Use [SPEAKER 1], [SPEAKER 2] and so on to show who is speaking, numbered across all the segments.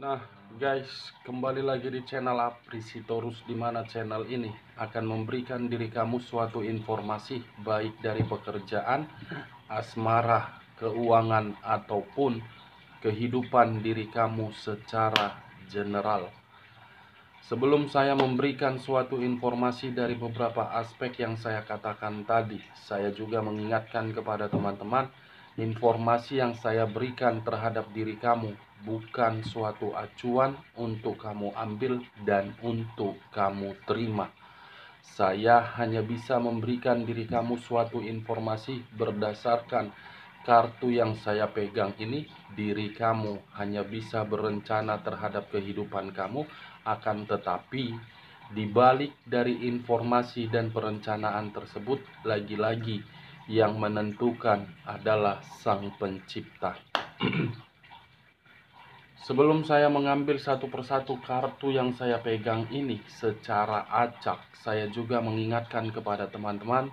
[SPEAKER 1] Nah, guys, kembali lagi di channel Aprisitorus, di mana channel ini akan memberikan diri kamu suatu informasi baik dari pekerjaan, asmara, keuangan, ataupun kehidupan diri kamu secara general. Sebelum saya memberikan suatu informasi dari beberapa aspek yang saya katakan tadi, saya juga mengingatkan kepada teman-teman, informasi yang saya berikan terhadap diri kamu bukan suatu acuan untuk kamu ambil dan untuk kamu terima. Saya hanya bisa memberikan diri kamu suatu informasi berdasarkan kartu yang saya pegang ini. Diri kamu hanya bisa berencana terhadap kehidupan kamu, akan tetapi di balik dari informasi dan perencanaan tersebut, lagi-lagi yang menentukan adalah Sang Pencipta. Sebelum saya mengambil satu persatu kartu yang saya pegang ini secara acak, saya juga mengingatkan kepada teman-teman,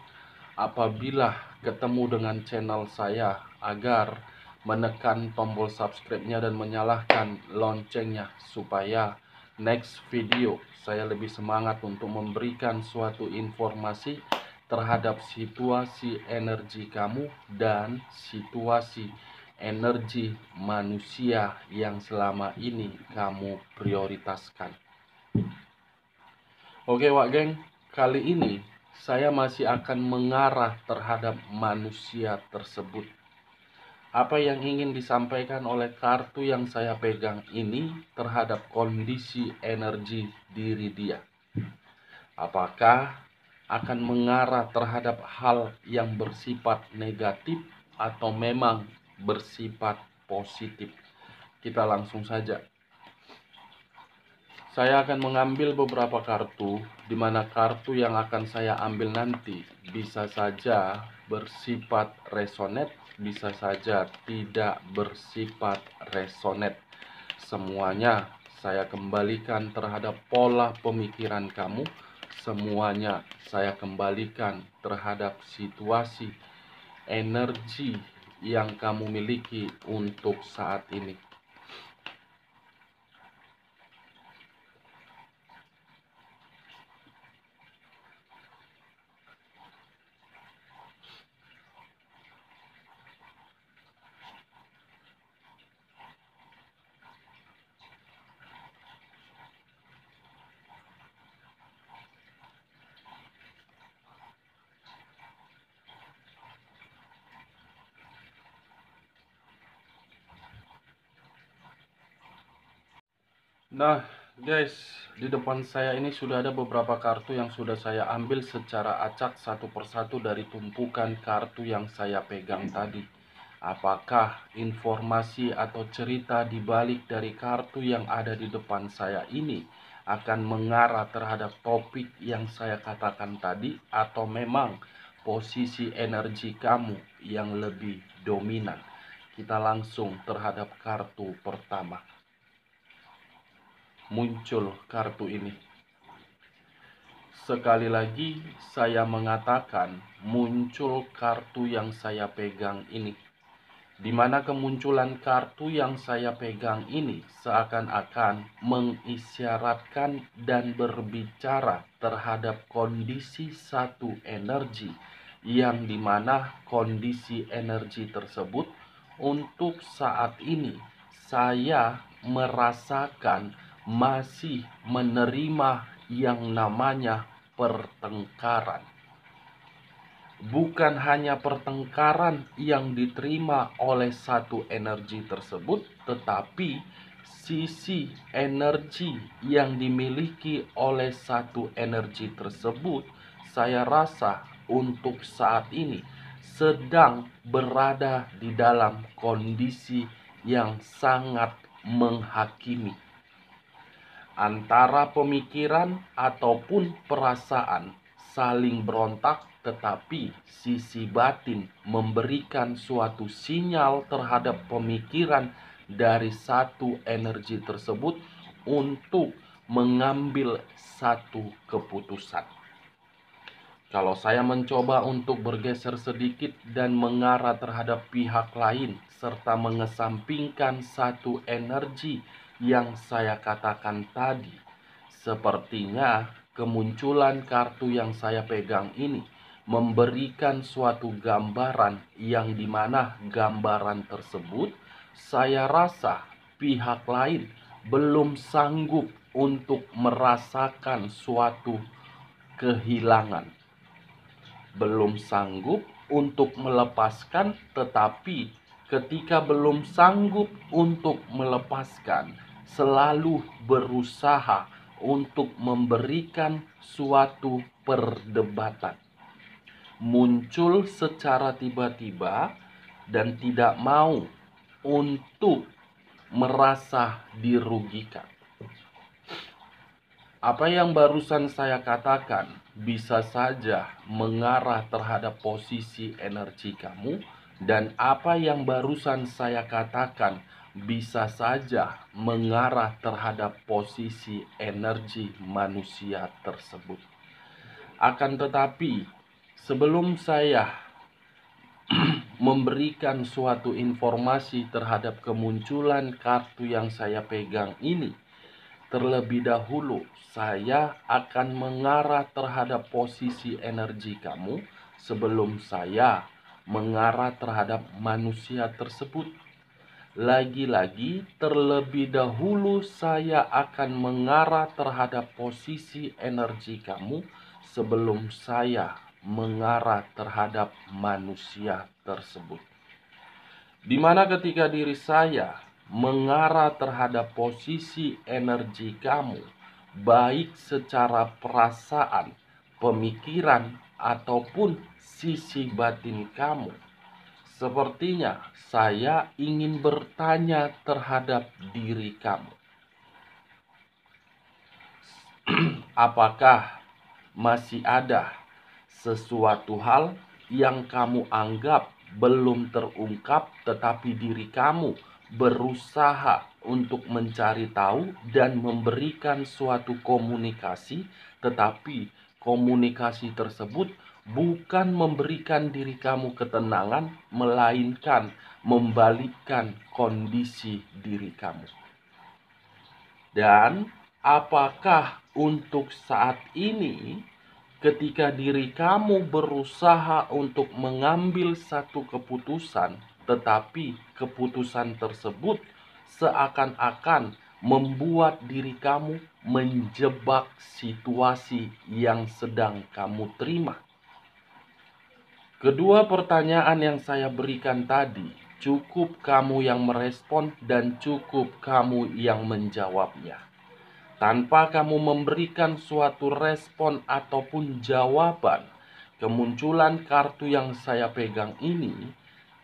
[SPEAKER 1] apabila ketemu dengan channel saya, agar menekan tombol subscribe-nya dan menyalakan loncengnya, supaya next video saya lebih semangat untuk memberikan suatu informasi terhadap situasi energi kamu dan situasi energi manusia yang selama ini kamu prioritaskan. Oke Wak Geng, kali ini saya masih akan mengarah terhadap manusia tersebut. Apa yang ingin disampaikan oleh kartu yang saya pegang ini terhadap kondisi energi diri dia? Apakah akan mengarah terhadap hal yang bersifat negatif atau memang bersifat positif? Kita langsung saja. Saya akan mengambil beberapa kartu, di mana kartu yang akan saya ambil nanti bisa saja bersifat resonate, bisa saja tidak bersifat resonate. Semuanya saya kembalikan terhadap pola pemikiran kamu. Semuanya saya kembalikan terhadap situasi energi yang kamu miliki untuk saat ini. Nah guys, di depan saya ini sudah ada beberapa kartu yang sudah saya ambil secara acak satu persatu dari tumpukan kartu yang saya pegang tadi. Apakah informasi atau cerita di balik dari kartu yang ada di depan saya ini akan mengarah terhadap topik yang saya katakan tadi, atau memang posisi energi kamu yang lebih dominan? Kita langsung terhadap kartu pertama. Muncul kartu ini. Sekali lagi saya mengatakan, muncul kartu yang saya pegang ini. Di mana kemunculan kartu yang saya pegang ini seakan-akan mengisyaratkan dan berbicara terhadap kondisi satu energi, yang dimana kondisi energi tersebut untuk saat ini saya merasakan masih menerima yang namanya pertengkaran. Bukan hanya pertengkaran yang diterima oleh satu energi tersebut, tetapi sisi energi yang dimiliki oleh satu energi tersebut, saya rasa untuk saat ini sedang berada di dalam kondisi yang sangat menghakimi. Antara pemikiran ataupun perasaan saling berontak, tetapi sisi batin memberikan suatu sinyal terhadap pemikiran dari satu energi tersebut untuk mengambil satu keputusan. Kalau saya mencoba untuk bergeser sedikit dan mengarah terhadap pihak lain serta mengesampingkan satu energi yang saya katakan tadi. Sepertinya kemunculan kartu yang saya pegang ini memberikan suatu gambaran yang dimana gambaran tersebut saya rasa pihak lain belum sanggup untuk merasakan suatu kehilangan, belum sanggup untuk melepaskan, tetapi ketika belum sanggup untuk melepaskan, selalu berusaha untuk memberikan suatu perdebatan. Muncul secara tiba-tiba dan tidak mau untuk merasa dirugikan. Apa yang barusan saya katakan bisa saja mengarah terhadap posisi energi kamu, dan apa yang barusan saya katakan bisa saja mengarah terhadap posisi energi manusia tersebut. Akan tetapi, sebelum saya memberikan suatu informasi terhadap kemunculan kartu yang saya pegang ini, terlebih dahulu saya akan mengarah terhadap posisi energi kamu sebelum saya mengarah terhadap manusia tersebut. Lagi-lagi terlebih dahulu saya akan mengarah terhadap posisi energi kamu sebelum saya mengarah terhadap manusia tersebut. Dimana ketika diri saya mengarah terhadap posisi energi kamu, baik secara perasaan, pemikiran, ataupun sisi batin kamu, sepertinya saya ingin bertanya terhadap diri kamu. Apakah masih ada sesuatu hal yang kamu anggap belum terungkap, tetapi diri kamu berusaha untuk mencari tahu dan memberikan suatu komunikasi, tetapi komunikasi tersebut bukan memberikan diri kamu ketenangan, melainkan membalikkan kondisi diri kamu. Dan apakah untuk saat ini ketika diri kamu berusaha untuk mengambil satu keputusan, tetapi keputusan tersebut seakan-akan membuat diri kamu menjebak situasi yang sedang kamu terima? Kedua pertanyaan yang saya berikan tadi, cukup kamu yang merespon dan cukup kamu yang menjawabnya. Tanpa kamu memberikan suatu respon ataupun jawaban, kemunculan kartu yang saya pegang ini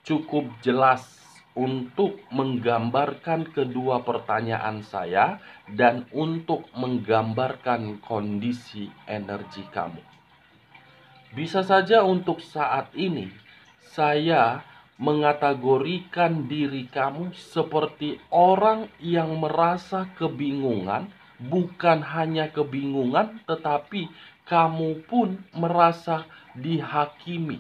[SPEAKER 1] cukup jelas untuk menggambarkan kedua pertanyaan saya dan untuk menggambarkan kondisi energi kamu. Bisa saja untuk saat ini saya mengategorikan diri kamu seperti orang yang merasa kebingungan. Bukan hanya kebingungan, tetapi kamu pun merasa dihakimi.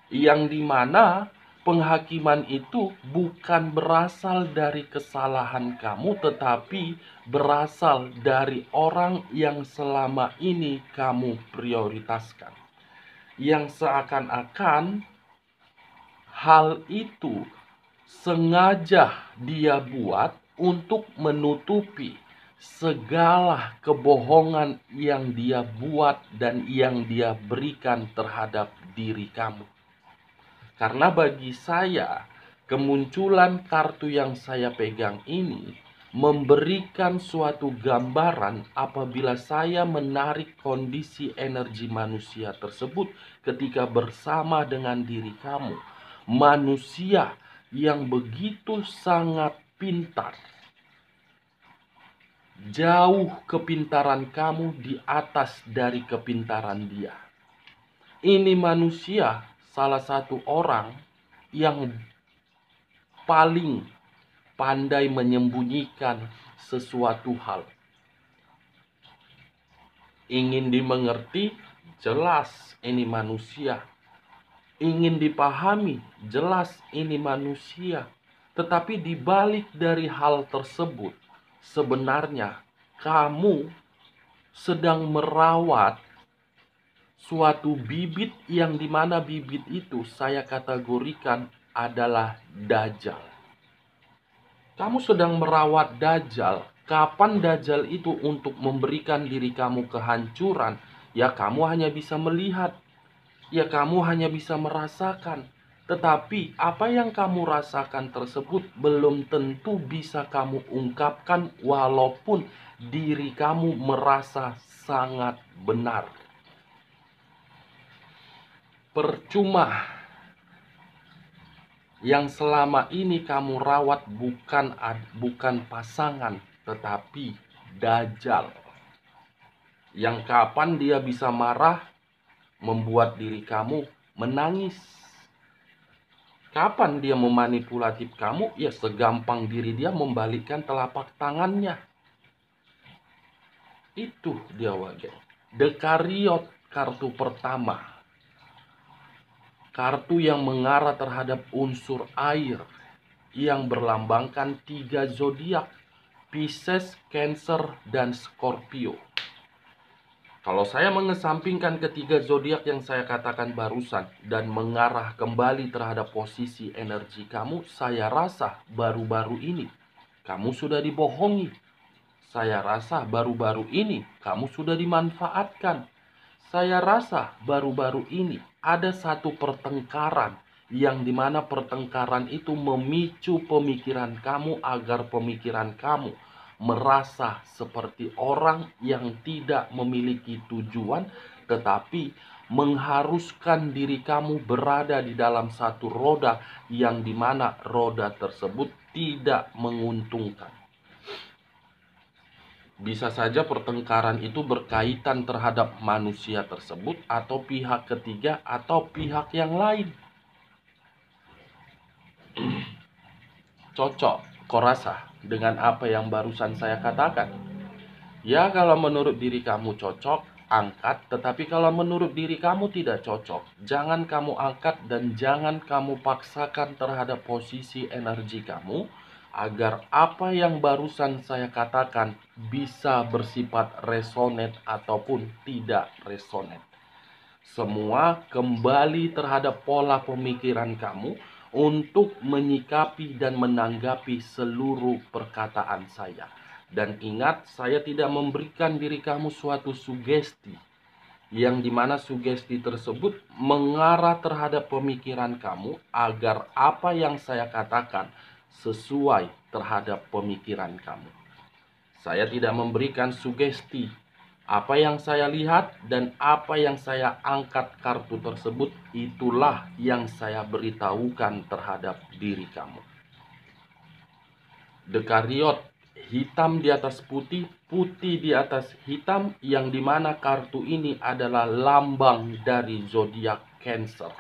[SPEAKER 1] Yang dimana penghakiman itu bukan berasal dari kesalahan kamu, tetapi berasal dari orang yang selama ini kamu prioritaskan. Yang seakan-akan hal itu sengaja dia buat untuk menutupi segala kebohongan yang dia buat dan yang dia berikan terhadap diri kamu. Karena bagi saya, kemunculan kartu yang saya pegang ini memberikan suatu gambaran apabila saya menarik kondisi energi manusia tersebut ketika bersama dengan diri kamu. Manusia yang begitu sangat pintar. Jauh kepintaran kamu di atas dari kepintaran dia. Ini manusia salah satu orang yang paling pandai menyembunyikan sesuatu hal. Ingin dimengerti, jelas ini manusia. Ingin dipahami, jelas ini manusia. Tetapi di balik dari hal tersebut, sebenarnya kamu sedang merawat suatu bibit yang dimana bibit itu saya kategorikan adalah dajjal. Kamu sedang merawat dajjal. Kapan dajjal itu untuk memberikan diri kamu kehancuran? Ya kamu hanya bisa melihat. Ya kamu hanya bisa merasakan. Tetapi apa yang kamu rasakan tersebut belum tentu bisa kamu ungkapkan walaupun diri kamu merasa sangat benar. Percuma. Yang selama ini kamu rawat bukan pasangan, tetapi dajjal. Yang kapan dia bisa marah, membuat diri kamu menangis. Kapan dia memanipulatif kamu, ya segampang diri dia membalikkan telapak tangannya. Itu dia wagen. Dekariot kartu pertama. Kartu yang mengarah terhadap unsur air yang berlambangkan 3 zodiak, Pisces, Cancer, dan Scorpio. Kalau saya mengesampingkan ketiga zodiak yang saya katakan barusan dan mengarah kembali terhadap posisi energi kamu, saya rasa baru-baru ini kamu sudah dibohongi. Saya rasa baru-baru ini kamu sudah dimanfaatkan. Saya rasa baru-baru ini ada satu pertengkaran yang dimana pertengkaran itu memicu pemikiran kamu agar pemikiran kamu merasa seperti orang yang tidak memiliki tujuan, tetapi mengharuskan diri kamu berada di dalam satu roda yang dimana roda tersebut tidak menguntungkan. Bisa saja pertengkaran itu berkaitan terhadap manusia tersebut atau pihak ketiga atau pihak yang lain. Cocok, kau rasa dengan apa yang barusan saya katakan? Ya, kalau menurut diri kamu cocok, angkat. Tetapi kalau menurut diri kamu tidak cocok, jangan kamu angkat dan jangan kamu paksakan terhadap posisi energi kamu, agar apa yang barusan saya katakan bisa bersifat resonate ataupun tidak resonate. Semua kembali terhadap pola pemikiran kamu untuk menyikapi dan menanggapi seluruh perkataan saya. Dan ingat, saya tidak memberikan diri kamu suatu sugesti yang dimana sugesti tersebut mengarah terhadap pemikiran kamu agar apa yang saya katakan sesuai terhadap pemikiran kamu. Saya tidak memberikan sugesti. Apa yang saya lihat dan apa yang saya angkat kartu tersebut, itulah yang saya beritahukan terhadap diri kamu. Dekariot, hitam di atas putih, putih di atas hitam, yang dimana kartu ini adalah lambang dari zodiak Cancer.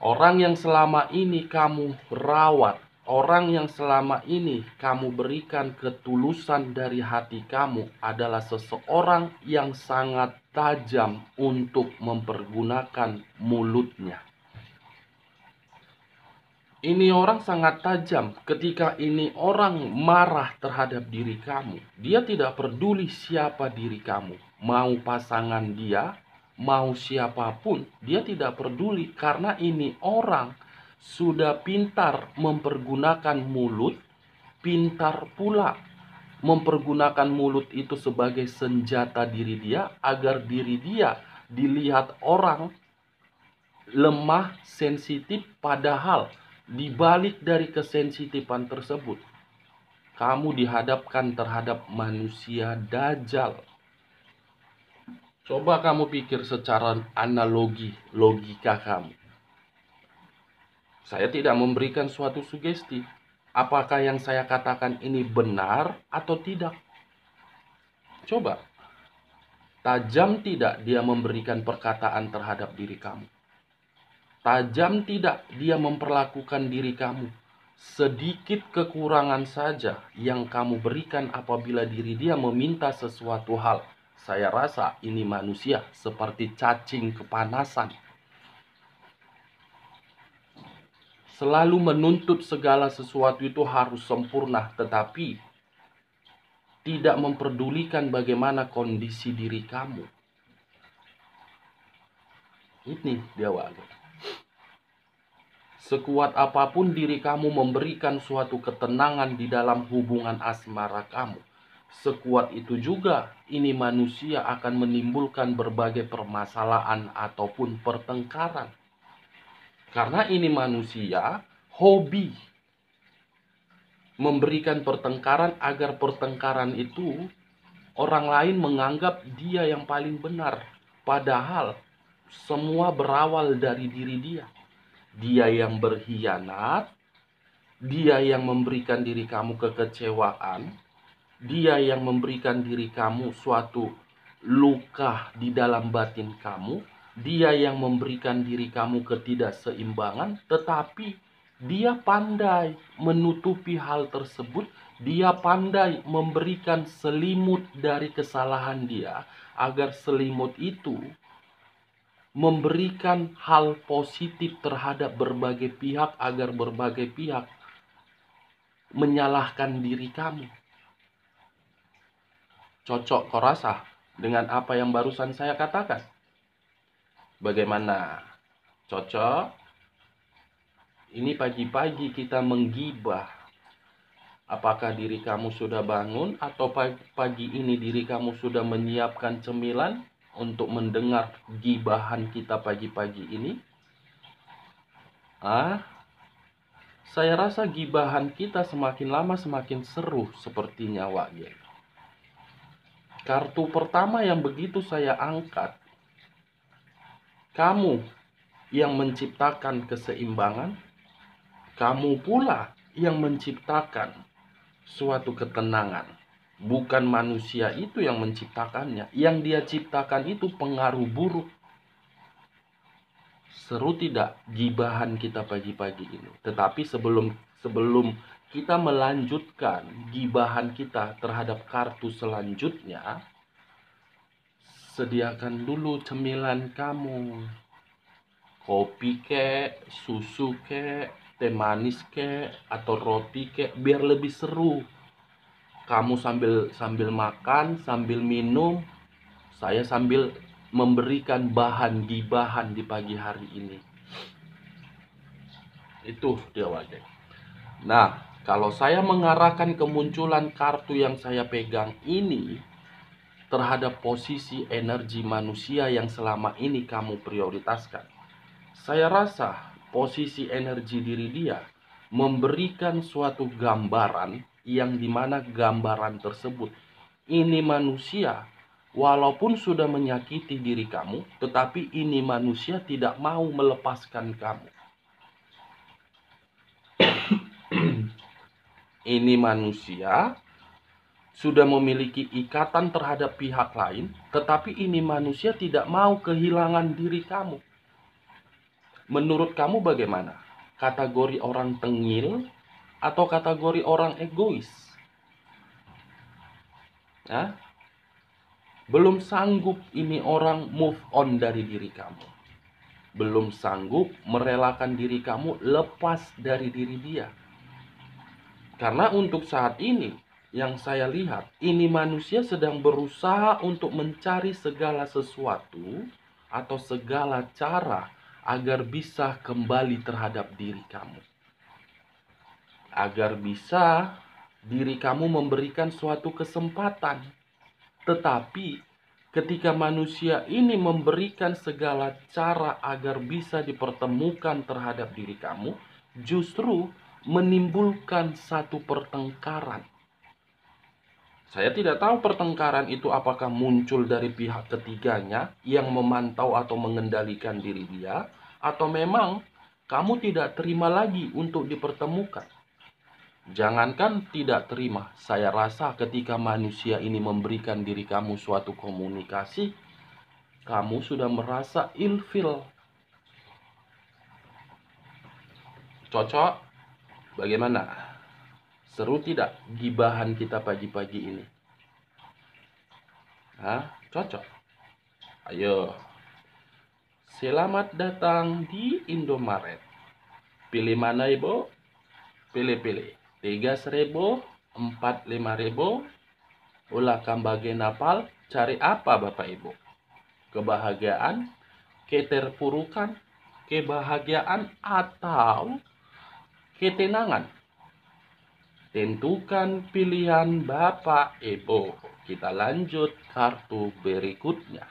[SPEAKER 1] Orang yang selama ini kamu rawat, orang yang selama ini kamu berikan ketulusan dari hati kamu adalah seseorang yang sangat tajam untuk mempergunakan mulutnya. Ini orang sangat tajam. Ketika ini orang marah terhadap diri kamu, dia tidak peduli siapa diri kamu. Mau pasangan dia, mau siapapun, dia tidak peduli. Karena ini orang sudah pintar mempergunakan mulut, pintar pula mempergunakan mulut itu sebagai senjata diri dia, agar diri dia dilihat orang lemah, sensitif, padahal di balik dari kesensitifan tersebut, kamu dihadapkan terhadap manusia dajjal. Coba kamu pikir secara analogi, logika kamu. Saya tidak memberikan suatu sugesti. Apakah yang saya katakan ini benar atau tidak? Coba. Tajam tidak dia memberikan perkataan terhadap diri kamu? Tajam tidak dia memperlakukan diri kamu? Sedikit kekurangan saja yang kamu berikan apabila diri dia meminta sesuatu hal. Saya rasa ini manusia seperti cacing kepanasan. selalu menuntut segala sesuatu itu harus sempurna, tetapi tidak memperdulikan bagaimana kondisi diri kamu. Ini dia waduh. Sekuat apapun diri kamu memberikan suatu ketenangan di dalam hubungan asmara kamu, sekuat itu juga ini manusia akan menimbulkan berbagai permasalahan ataupun pertengkaran. Karena ini manusia hobi memberikan pertengkaran agar pertengkaran itu orang lain menganggap dia yang paling benar. Padahal semua berawal dari diri dia. Dia yang berkhianat, dia yang memberikan diri kamu kekecewaan, dia yang memberikan diri kamu suatu luka di dalam batin kamu, dia yang memberikan diri kamu ketidakseimbangan, tetapi dia pandai menutupi hal tersebut. Dia pandai memberikan selimut dari kesalahan dia, agar selimut itu memberikan hal positif terhadap berbagai pihak, agar berbagai pihak menyalahkan diri kamu. Cocok kau rasa dengan apa yang barusan saya katakan? Bagaimana? Cocok? Ini pagi-pagi kita menggibah. Apakah diri kamu sudah bangun atau pagi ini diri kamu sudah menyiapkan cemilan untuk mendengar gibahan kita pagi-pagi ini? Saya rasa gibahan kita semakin lama semakin seru sepertinya, Wak Gen. Kartu pertama yang begitu saya angkat, kamu yang menciptakan keseimbangan, kamu pula yang menciptakan suatu ketenangan. Bukan manusia itu yang menciptakannya. Yang dia ciptakan itu pengaruh buruk. Seru tidak gibahan kita pagi-pagi ini? Tetapi sebelum kita melanjutkan gibahan kita terhadap kartu selanjutnya, sediakan dulu cemilan kamu. Kopi kek, susu kek, teh manis kek, atau roti kek, biar lebih seru. Kamu sambil makan, sambil minum, saya sambil memberikan bahan gibahan di pagi hari ini. Itu dia wajah. Nah, kalau saya mengarahkan kemunculan kartu yang saya pegang ini terhadap posisi energi manusia yang selama ini kamu prioritaskan, saya rasa posisi energi diri dia memberikan suatu gambaran yang dimana gambaran tersebut ini manusia walaupun sudah menyakiti diri kamu, tetapi ini manusia tidak mau melepaskan kamu. Ini manusia sudah memiliki ikatan terhadap pihak lain, tetapi ini manusia tidak mau kehilangan diri kamu. Menurut kamu bagaimana? Kategori orang tengil atau kategori orang egois? Belum sanggup ini orang move on dari diri kamu. Belum sanggup merelakan diri kamu lepas dari diri dia. Karena untuk saat ini yang saya lihat, ini manusia sedang berusaha untuk mencari segala sesuatu atau segala cara agar bisa kembali terhadap diri kamu. Agar bisa diri kamu memberikan suatu kesempatan. Tetapi ketika manusia ini memberikan segala cara agar bisa dipertemukan terhadap diri kamu, justru menimbulkan satu pertengkaran. Saya tidak tahu pertengkaran itu apakah muncul dari pihak ketiganya yang memantau atau mengendalikan diri dia, atau memang kamu tidak terima lagi untuk dipertemukan. Jangankan tidak terima, saya rasa ketika manusia ini memberikan diri kamu suatu komunikasi, kamu sudah merasa ilfil. Cocok? Bagaimana? Seru tidak gibahan kita pagi-pagi ini? Cocok? Ayo. Selamat datang di Indomaret. Pilih mana Ibu? Pilih-pilih. 3.000, 4.000, 5.000. Ulah kambage napal, cari apa Bapak Ibu? Kebahagiaan, keterpurukan, kebahagiaan, atau ketenangan? Tentukan pilihan Bapak Ibu. Kita lanjut kartu berikutnya.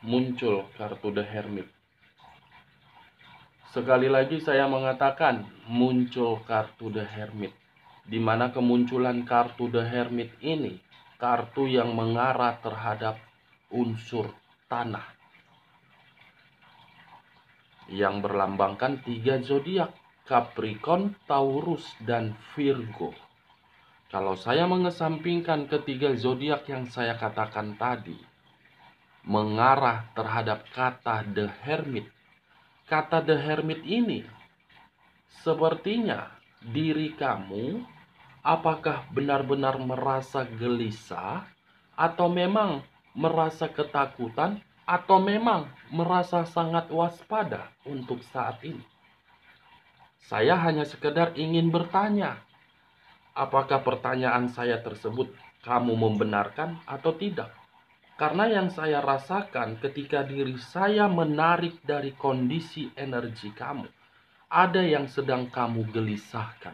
[SPEAKER 1] Muncul kartu The Hermit. Sekali lagi saya mengatakan muncul kartu The Hermit. Di mana kemunculan kartu The Hermit ini kartu yang mengarah terhadap unsur tanah yang berlambangkan 3 zodiak, Capricorn, Taurus, dan Virgo. Kalau saya mengesampingkan ketiga zodiak yang saya katakan tadi, mengarah terhadap kata The Hermit. Kata The Hermit ini sepertinya diri kamu apakah benar-benar merasa gelisah, atau memang merasa ketakutan, atau memang merasa sangat waspada untuk saat ini. Saya hanya sekedar ingin bertanya, apakah pertanyaan saya tersebut kamu membenarkan atau tidak? Karena yang saya rasakan ketika diri saya menarik dari kondisi energi kamu, ada yang sedang kamu gelisahkan.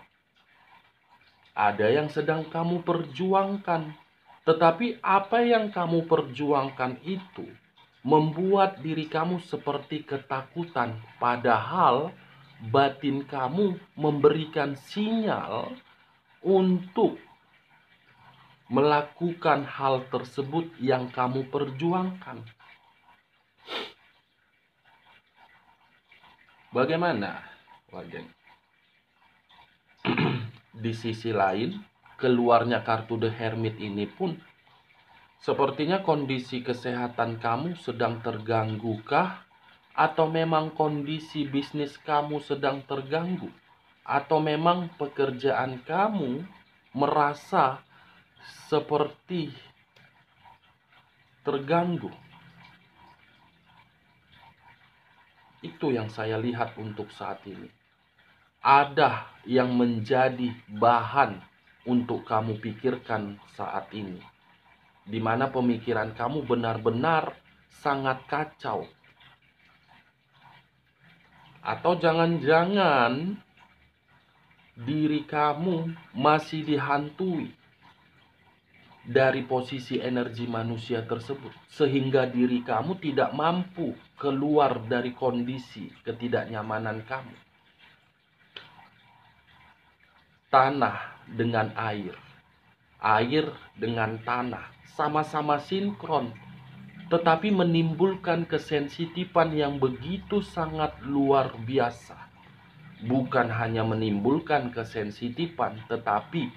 [SPEAKER 1] Ada yang sedang kamu perjuangkan. Tetapi apa yang kamu perjuangkan itu membuat diri kamu seperti ketakutan. Padahal batin kamu memberikan sinyal untuk melakukan hal tersebut yang kamu perjuangkan. Bagaimana, Wagen? Di sisi lain, keluarnya kartu The Hermit ini pun sepertinya kondisi kesehatan kamu sedang terganggu-kah? Atau memang kondisi bisnis kamu sedang terganggu? Atau memang pekerjaan kamu merasa seperti terganggu? Itu yang saya lihat untuk saat ini. Ada yang menjadi bahan untuk kamu pikirkan saat ini, di mana pemikiran kamu benar-benar sangat kacau. Atau jangan-jangan diri kamu masih dihantui dari posisi energi manusia tersebut, sehingga diri kamu tidak mampu keluar dari kondisi ketidaknyamanan kamu. Tanah dengan air, air dengan tanah, sama-sama sinkron, tetapi menimbulkan kesensitifan yang begitu sangat luar biasa. Bukan hanya menimbulkan kesensitifan, tetapi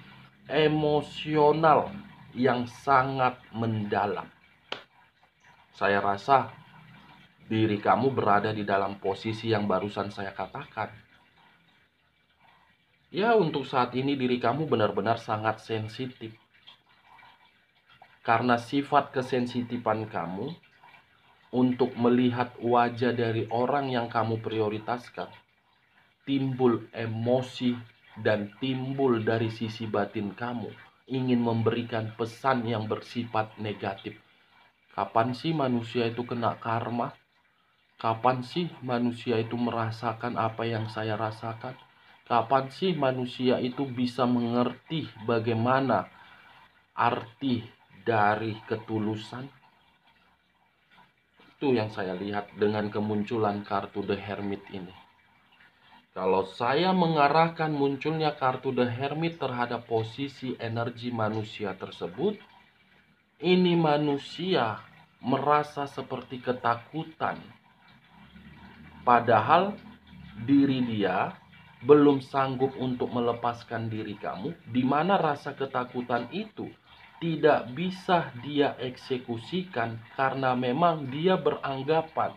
[SPEAKER 1] emosional yang sangat mendalam. Saya rasa diri kamu berada di dalam posisi yang barusan saya katakan. Ya, untuk saat ini diri kamu benar-benar sangat sensitif. Karena sifat kesensitifan kamu untuk melihat wajah dari orang yang kamu prioritaskan, timbul emosi dan timbul dari sisi batin kamu ingin memberikan pesan yang bersifat negatif. Kapan sih manusia itu kena karma? Kapan sih manusia itu merasakan apa yang saya rasakan? Kapan sih manusia itu bisa mengerti bagaimana arti dari ketulusan? Itu yang saya lihat dengan kemunculan kartu The Hermit ini. Kalau saya mengarahkan munculnya kartu The Hermit terhadap posisi energi manusia tersebut, ini manusia merasa seperti ketakutan. Padahal diri dia belum sanggup untuk melepaskan diri kamu, di mana rasa ketakutan itu tidak bisa dia eksekusikan karena memang dia beranggapan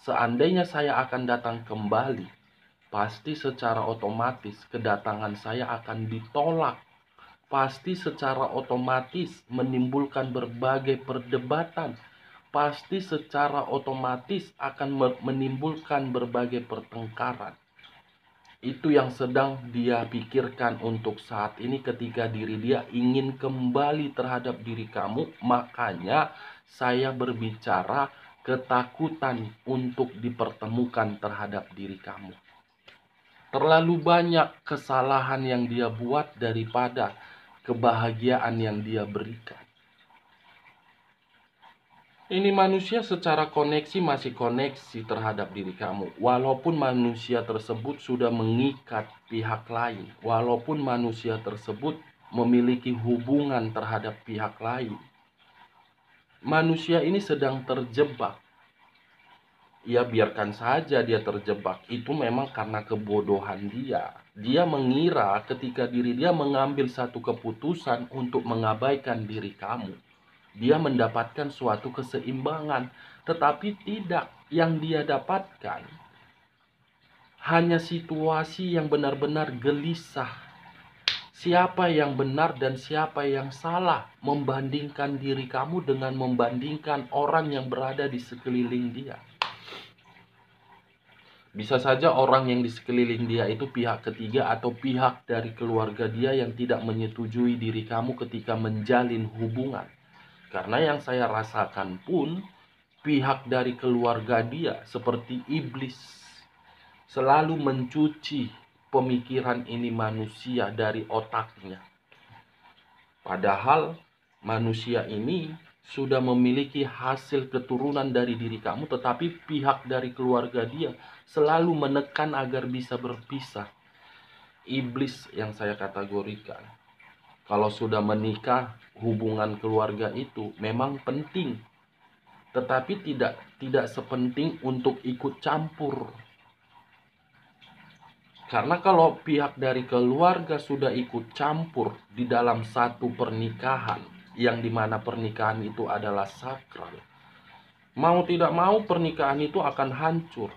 [SPEAKER 1] seandainya saya akan datang kembali, pasti secara otomatis kedatangan saya akan ditolak. Pasti secara otomatis menimbulkan berbagai perdebatan. pasti secara otomatis akan menimbulkan berbagai pertengkaran. Itu yang sedang dia pikirkan untuk saat ini ketika diri dia ingin kembali terhadap diri kamu. Makanya saya berbicara ketakutan untuk dipertemukan terhadap diri kamu. Terlalu banyak kesalahan yang dia buat daripada kebahagiaan yang dia berikan. Ini manusia secara koneksi masih koneksi terhadap diri kamu. Walaupun manusia tersebut sudah mengikat pihak lain. Walaupun manusia tersebut memiliki hubungan terhadap pihak lain. Manusia ini sedang terjebak. Ya biarkan saja dia terjebak. Itu memang karena kebodohan dia. Dia mengira ketika diri dia mengambil satu keputusan untuk mengabaikan diri kamu, dia mendapatkan suatu keseimbangan, tetapi tidak. Yang dia dapatkan hanya situasi yang benar-benar gelisah. Siapa yang benar dan siapa yang salah, membandingkan diri kamu dengan membandingkan orang yang berada di sekeliling dia. Bisa saja orang yang di sekeliling dia itu pihak ketiga atau pihak dari keluarga dia yang tidak menyetujui diri kamu ketika menjalin hubungan. Karena yang saya rasakan pun pihak dari keluarga dia seperti iblis selalu mencuci pemikiran ini manusia dari otaknya. Padahal manusia ini sudah memiliki hasil keturunan dari diri kamu, tetapi pihak dari keluarga dia selalu menekan agar bisa berpisah. Iblis yang saya kategorikan. Kalau sudah menikah, hubungan keluarga itu memang penting, tetapi tidak sepenting untuk ikut campur. Karena kalau pihak dari keluarga sudah ikut campur di dalam satu pernikahan, yang dimana pernikahan itu adalah sakral, mau tidak mau pernikahan itu akan hancur.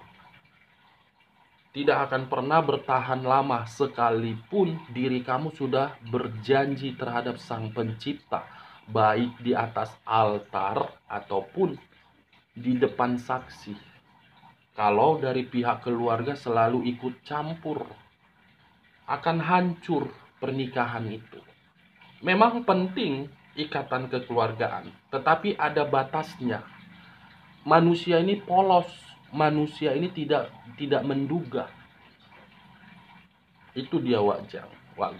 [SPEAKER 1] Tidak akan pernah bertahan lama sekalipun diri kamu sudah berjanji terhadap Sang Pencipta, baik di atas altar ataupun di depan saksi. Kalau dari pihak keluarga selalu ikut campur, akan hancur pernikahan itu. Memang penting ikatan kekeluargaan, tetapi ada batasnya. Manusia ini polos, manusia ini tidak menduga. Itu dia wak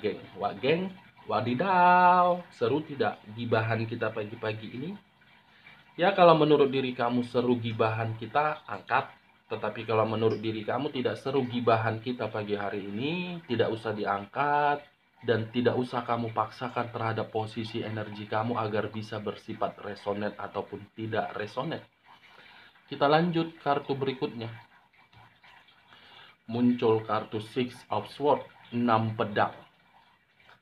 [SPEAKER 1] geng, wadidaw. Seru tidak gibahan kita pagi-pagi ini? Ya kalau menurut diri kamu seru gibahan kita, angkat. Tetapi kalau menurut diri kamu tidak seru gibahan kita pagi hari ini, tidak usah diangkat. Dan tidak usah kamu paksakan terhadap posisi energi kamu agar bisa bersifat resonate ataupun tidak resonate. Kita lanjut kartu berikutnya. Muncul kartu Six of Swords, 6 pedang.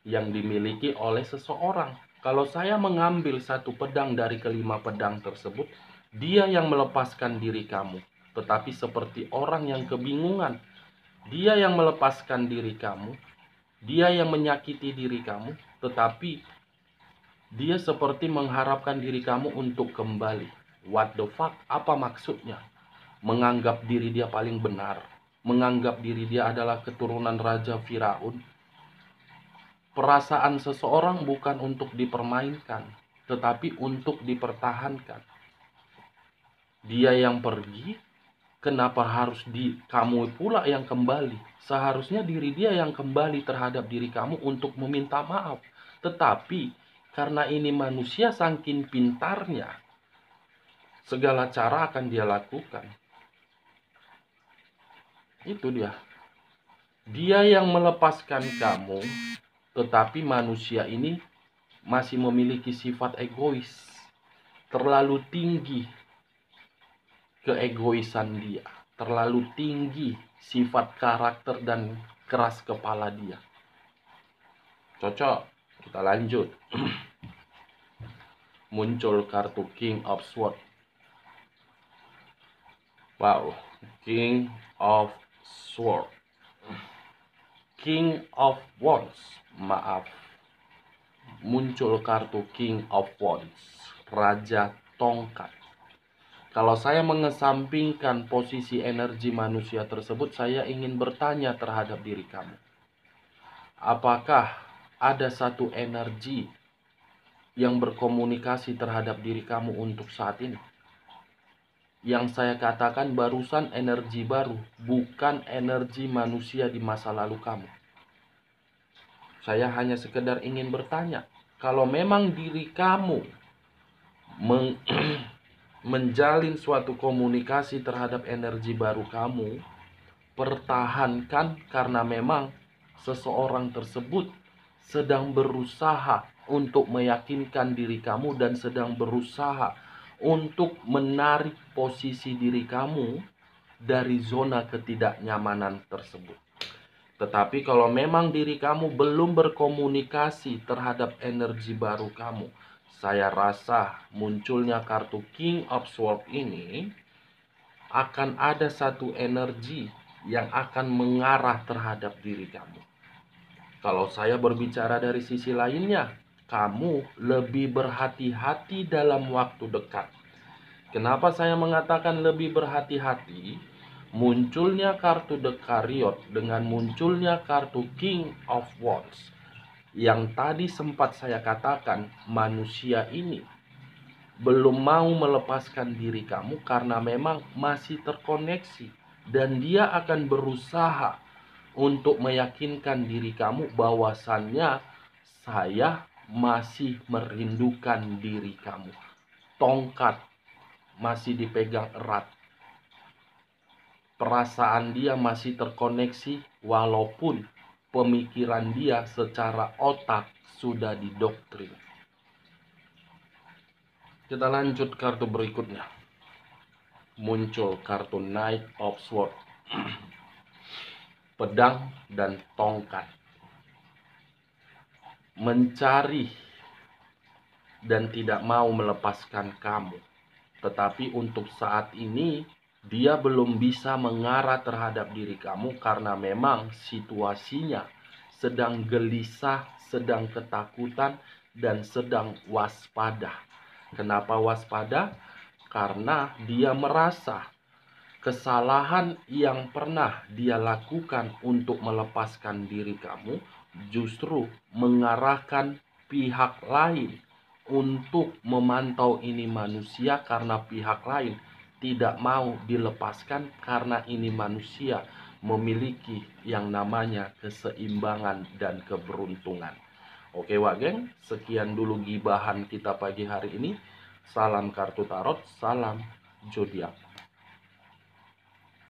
[SPEAKER 1] Yang dimiliki oleh seseorang. Kalau saya mengambil satu pedang dari kelima pedang tersebut, dia yang melepaskan diri kamu. Tetapi seperti orang yang kebingungan, dia yang melepaskan diri kamu, dia yang menyakiti diri kamu, tetapi dia seperti mengharapkan diri kamu untuk kembali. What the fuck? Apa maksudnya? Menganggap diri dia paling benar, menganggap diri dia adalah keturunan Raja Firaun. Perasaan seseorang bukan untuk dipermainkan, tetapi untuk dipertahankan. Dia yang pergi, kenapa harus kamu pula yang kembali? Seharusnya diri dia yang kembali terhadap diri kamu untuk meminta maaf. Tetapi karena ini manusia saking pintarnya, segala cara akan dia lakukan. Itu dia. Dia yang melepaskan kamu, tetapi manusia ini masih memiliki sifat egois. Terlalu tinggi keegoisan dia. Terlalu tinggi sifat karakter dan keras kepala dia. Cocok. Kita lanjut. Muncul kartu King of Swords. Wow. King of Swords. King of Wands. Maaf. Muncul kartu King of Wands. Raja Tongkat. Kalau saya mengesampingkan posisi energi manusia tersebut, saya ingin bertanya terhadap diri kamu. Apakah ada satu energi yang berkomunikasi terhadap diri kamu untuk saat ini? Yang saya katakan barusan energi baru, bukan energi manusia di masa lalu kamu. Saya hanya sekedar ingin bertanya, kalau memang diri kamu menjalin suatu komunikasi terhadap energi baru kamu, pertahankan, karena memang seseorang tersebut sedang berusaha untuk meyakinkan diri kamu dan sedang berusaha untuk menarik posisi diri kamu dari zona ketidaknyamanan tersebut. Tetapi kalau memang diri kamu belum berkomunikasi terhadap energi baru kamu, saya rasa munculnya kartu King of Swords ini akan ada satu energi yang akan mengarah terhadap diri kamu. Kalau saya berbicara dari sisi lainnya, kamu lebih berhati-hati dalam waktu dekat. Kenapa saya mengatakan lebih berhati-hati? Munculnya kartu The Chariot dengan munculnya kartu King of Wands. Yang tadi sempat saya katakan, manusia ini belum mau melepaskan diri kamu karena memang masih terkoneksi. Dan dia akan berusaha untuk meyakinkan diri kamu bahwasannya saya masih merindukan diri kamu. Tongkat masih dipegang erat. Perasaan dia masih terkoneksi walaupun pemikiran dia secara otak sudah didoktrin. Kita lanjut kartu berikutnya. Muncul kartu Knight of Swords. Pedang dan tongkat. Mencari dan tidak mau melepaskan kamu. Tetapi untuk saat ini dia belum bisa mengarah terhadap diri kamu karena memang situasinya sedang gelisah, sedang ketakutan, dan sedang waspada. Kenapa waspada? Karena dia merasa kesalahan yang pernah dia lakukan untuk melepaskan diri kamu justru mengarahkan pihak lain untuk memantau ini manusia, karena pihak lain tidak mau dilepaskan karena ini manusia memiliki yang namanya keseimbangan dan keberuntungan. Oke Wak Geng, sekian dulu gibahan kita pagi hari ini. Salam kartu tarot, salam zodiak.